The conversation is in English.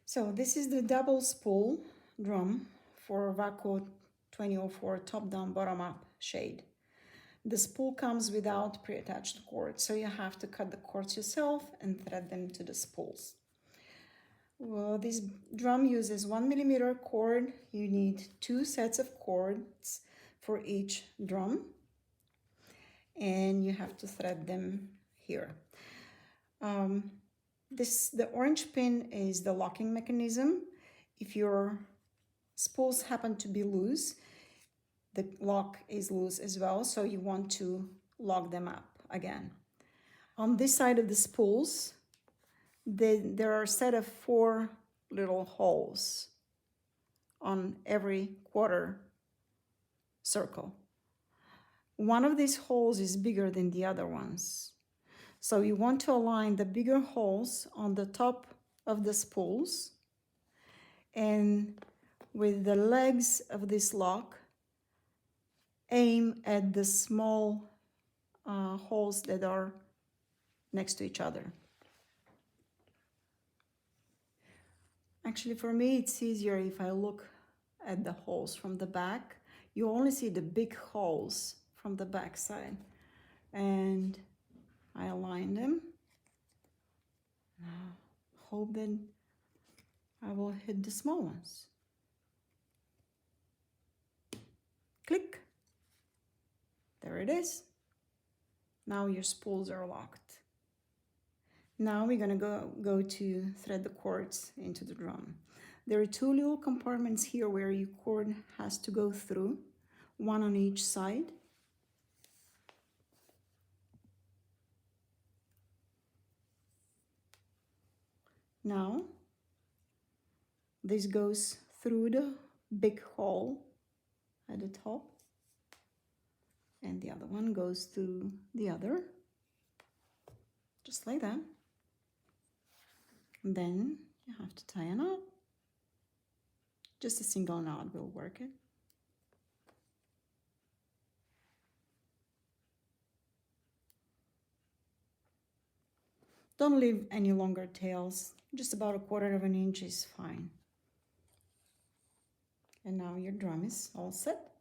So this is the double spool drum for Vako 2004 top-down bottom-up shade. The spool comes without pre-attached cords, so you have to cut the cords yourself and thread them to the spools. Well, this drum uses 1mm cord. You need 2 sets of cords for each drum, and you have to thread them here. The orange pin is the locking mechanism. If your spools happen to be loose, the lock is loose as well, so you want to lock them up again. On this side of the spools, there are a set of 4 little holes on every quarter circle. One of these holes is bigger than the other ones. So you want to align the bigger holes on the top of the spools, and with the legs of this lock, aim at the small holes that are next to each other. Actually, for me, it's easier if I look at the holes from the back. You only see the big holes from the back side. And I align them. Now, hope that I will hit the small ones. Click. There it is. Now your spools are locked. Now we're going to go to thread the cords into the drum. There are 2 little compartments here where your cord has to go through, one on each side. Now, this goes through the big hole at the top, and the other one goes through the other, just like that. And then you have to tie a knot. Just a single knot will work it. Don't leave any longer tails, just about 1/4 of an inch is fine. And now your drum is all set.